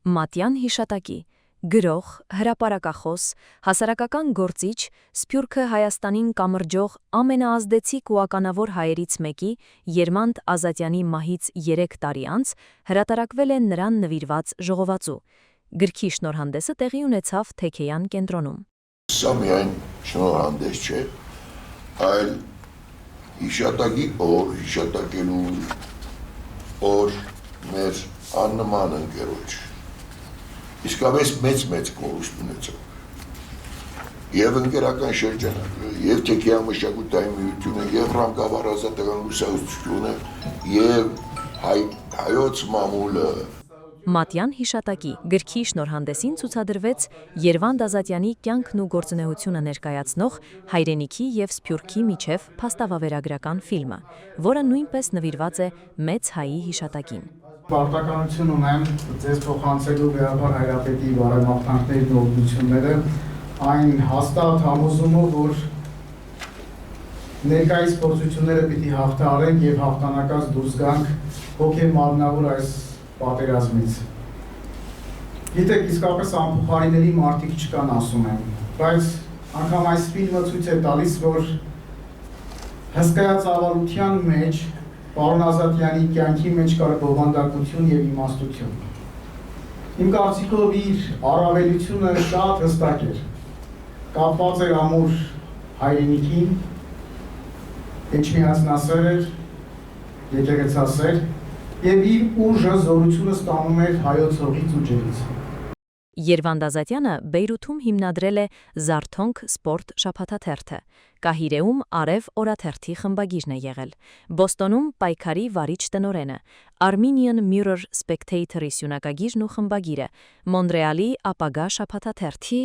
Մատյան հիշատակի, գրող, հրապարակախոս, հասարակական գործիչ, Սփյուռքը Հայաստանին կամրջող ամենաազդեցիկ ու ականավոր հայերից մեկի Երմանդ Ազատյանի մահից 3 տարի անց հրատարակվել է նրան նվիրված ժողովածու։ Գրքի շնորհանդեսը տեղի ունեցավ Թեքեյան կենտրոնում։ Սա միայն շնորհանդես չէ, այլ հիշատակի օր, հիշատակելու օր մեր աննման ընկերոջ։ Իսկապես մեծ կորուստ ունեցավ։ Եվ ընկերական շրջանակը, և Թեքեյան մշակութային միությունը, և Ռամկավար ազատական լուսահոգությունը, և հայոց մամուլը։ Մատյան հիշատակի գրքի շնորհանդեսին ցուցադրվեց Երվանդ Ազատյանի կյանքն ու գործունեությունը ներկայացնող հայրենիքի և Սփյուռքի միջև փաստավավերագրական ֆիլմը, որը նույնպես նվիրված է մեծ հայի հիշատակին։ Պարտականություն ունեմ ձեզ փոխանցելու Ղեկավար Հայրապետի բարեմաղթանքներն ու օգնությունները այն հաստատ համոզումով, որ ներկայիս փորձությունները պիտի հաղթահարենք և հաղթանակած դուրս գանք հոգեմարմնավոր այս պատերազմից։ Գիտեք, իսկապես անփոխարինելի մարդիկ չկան, ասում են, բայց անգամ այս ֆիլմը ցույց է տալիս, որ հսկայածավալության մեջ պարոն Ազատյանի կյանքի մեջ կար բովանդակություն և իմաստություն։ Իմ կարծիքով իր առավելությունը շատ հստակ էր, կապված էր ամուր հայրենիքին, էջմիածնասեր էր, եկեղեցասեր, և իր ուժը զորությունը ստանում էր հայոց հողից ու ջրից։ Երվանդ Ազատյանը Բեյրութում հիմնադրել է «Զարթոնք» սպորտ շաբաթաթերթը, Կահիրեում «Արև» օրաթերթի խմբագիրն է եղել, Բոստոնում պայքարի վարիչ տնօրենը, Armenian Mirror Spectator-ի սյունակագիրն ու խմբագիրը, Մոնրեալի «Ապագա» շաբաթաթերթի,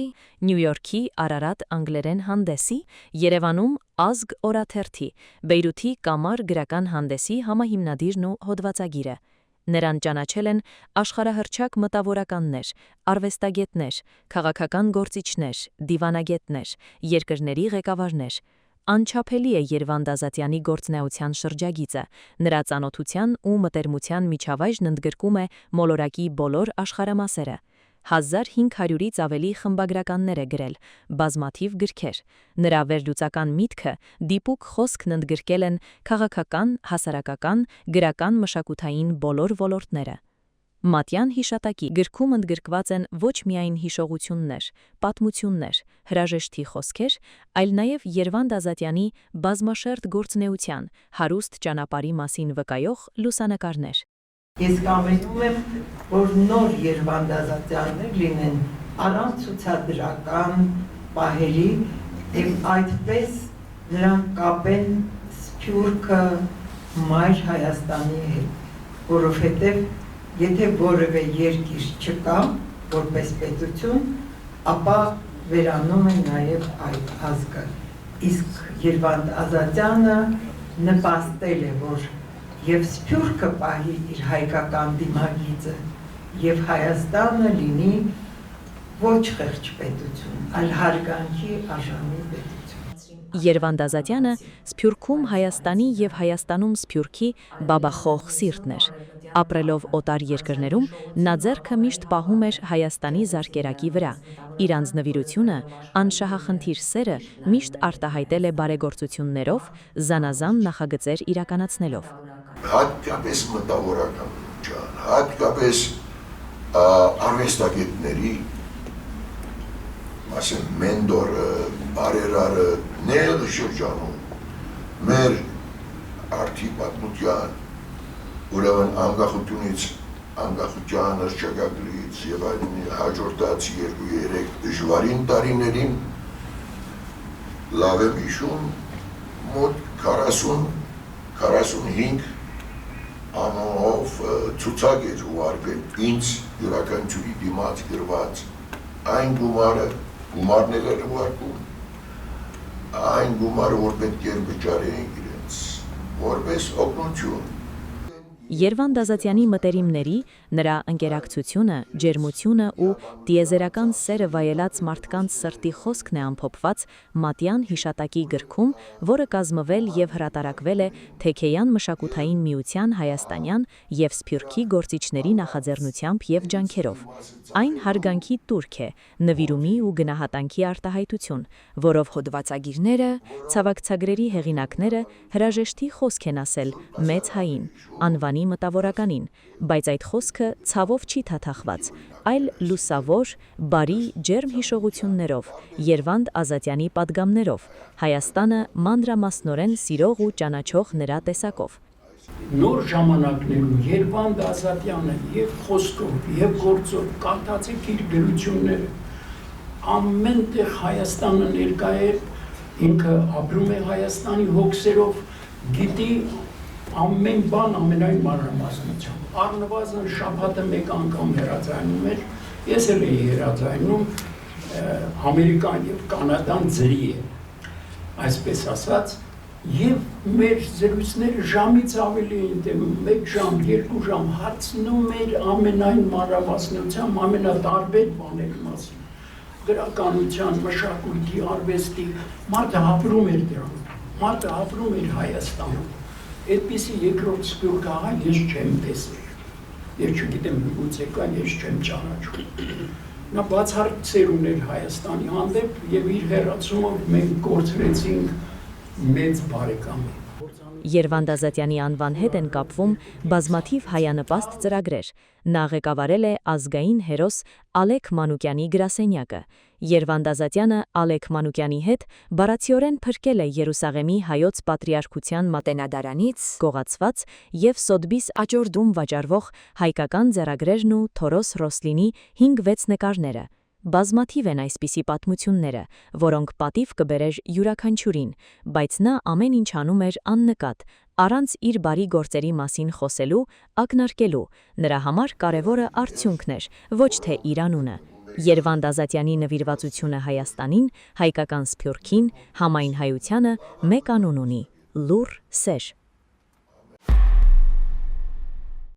Նյու Յորքի «Արարատ» անգլերեն հանդեսի, Երևանում «Ազգ» օրաթերթի, Բեյրութի «Կամար» գրական հանդեսի համահիմնադիրն ու հոդվածագիրը։ Նրան ճանաչել են աշխարհահռչակ մտավորականներ, արվեստագետներ, քաղաքական գործիչներ, դիվանագետներ, երկրների ղեկավարներ։ Անչափելի է Երվանդ Ազատյանի գործունեության շրջագիծը, նրա ծանոթության ու մտերմության միջավայրն ընդգրկում է մոլորակի բոլոր աշխարհամասերը։ 1500-ից ավելի խմբագրականներ է գրել, բազմաթիվ գրքեր։ Նրա վերլուծական միտքը, դիպուկ խոսքն ընդգրկել են քաղաքական, հասարակական, գրական մշակութային բոլոր ոլորտները։ Մատյան հիշատակի գրքում ընդգրկված են ոչ միայն հիշողություններ, պատմություններ, հրաժեշտի խոսքեր, այլ նաև Երվանդ Ազատյանի բազմաշերտ գործունեության, հարուստ ճանապարհի մասին վկայող լուսանկարներ։ Ես կամենում եմ, որ նոր Երվանդ Ազատյաններ լինեն առանց ցուցադրական պահերի և այդպես նրանք կապեն Սփյուռքը մայր Հայաստանի հետ, որովհետև եթե որևէ երկիր չկա, որպես պետություն, ապա վերանում է նաև այդ ազգը։ Իսկ Երվանդ Ազատյանը նպաստել է, որ և Սփյուռքը պահի իր հայկական դիմագիծը, և Հայաստանը լինի ոչ խեղճ պետություն, այլ հարգանքի արժանի պետություն։ Երվանդ Ազատյանը Սփյուռքում Հայաստանի և Հայաստանում Սփյուռքի բաբախող սիրտն էր։ Ապրելով օտար երկրներում, նա ձեռքը միշտ պահում էր Հայաստանի զարկերակի վրա։ Իր անձնվիրությունը, անշահախնդիր սերը միշտ արտահայտել է բարեգործություններով, զանազան նախագծեր իրականացնելով։ Հատկապես մտավորական ջան, հատկապես արվեստագետների, ասեմ, մենտորը, բարերարը, նեղ շրջանում, մեր արդի պատմության, ուրեմն անկախությունից, անկախության հռչակագրից և այլն հաջորդած 2-3 դժվարին տարիներին լավ եմ հիշում մոտ 40-45 անունով ցուցակ էր ուղարկվել ինձ յուրաքանչյուրի դիմաց գրված այն գումարներ էր ուղարկում, այն գումարը, որ պետք էր վճարեին իրենց, որպես օգնություն։ Երվանդ Ազատյանի մտերիմների, նրա ընկերակցությունը, ջերմությունը ու տիեզերական սերը վայելած մարդկանց սրտի խոսքն է ամփոփված Մատյան հիշատակի գրքում, որը կազմվել եւ հրատարակվել է Թեքեյան մշակութային միության հայաստանյան եւ Սփյուռքի գործիչների նախաձեռնությամբ եւ ջանքերով։ Այն հարգանքի տուրք է, նվիրումի ու գնահատանքի արտահայտություն, որով հոդվածագիրները, ցավակցագրերի հեղինակները հրաժեշտի խոսք են ասել մեծ հային, անվանի մտավորականին, բայց այդ խոսքը ցավով չի թաթախված, այլ լուսավոր, բարի, ջերմ հիշողություններով, Երվանդ Ազատյանի պատգամներով, Հայաստանը մանրամասնորեն սիրող ու ճանաչող նրա տեսակով։ Նոր ժամանակներում Երվանդ Ազատյանը եւ խոսքով եւ գործով կատարած իր գրությունները ամենտեղ Հայաստանը ներկա է, ինքը ապրում է Հայաստանի հոգսերով, գիտի ամեն բան ամենայն մանրամասնությամբ։ Առնվազն շաբաթը մեկ անգամ հեռացայնում էր, ես էլ էի հեռացայնում, Ամերիկան եւ Կանադան ձրի է, այսպես ասած, եւ մեր զրույցները ժամից ավելի էին տևում, 1 ժամ, 2 ժամ հարցնում էր ամենայն մանրամասնությամբ, ամենատարբեր բաների մասին, գրականության, մշակույթի, արվեստի, մարդը ապրում էր դրանով, մարդը ապրում էր Հայաստանում, այդպիսի երկրորդ սփյուռք աղա ես չեմ տեսել, ես չգիտեմ գուցե կա, ես չեմ ճանաչում, նա բացառիկ սեր ուներ Հայաստանի հանդեպ եւ իր հեռացումով մենք կորցրեցինք մեծ բարեկամի։ Երվանդ Ազատյանի անվան հետ են կապվում բազմաթիվ հայանպաստ ծրագրեր։ Նա ղեկավարել է ազգային հերոս Ալեք Մանուկյանի գրասենյակը։ Երվանդ Ազատյանը Ալեք Մանուկյանի հետ բառացիորեն փրկել է Երուսաղեմի հայոց պատրիարքության մատենադարանից գողացված եւ Սոդբիս աճորդում վաճառվող հայկական ձեռագրերն ու Թորոս Ռոսլինի 5-6 նկարները։ Բազմաթիվ են այսպիսի պատմությունները, որոնք պատիվ կբերեր յուրաքանչյուրին, բայց նա ամեն ինչ անում էր աննկատ, առանց իր բարի գործերի մասին խոսելու, ակնարկելու, նրա համար կարևորը արդյունքն էր, ոչ թե իր անունը։ Երվանդ Ազատյանի նվիրվածությունը Հայաստանին, հայկական Սփյուռքին, համայն հայությանը մեկ անուն ունի՝ լուռ սեր։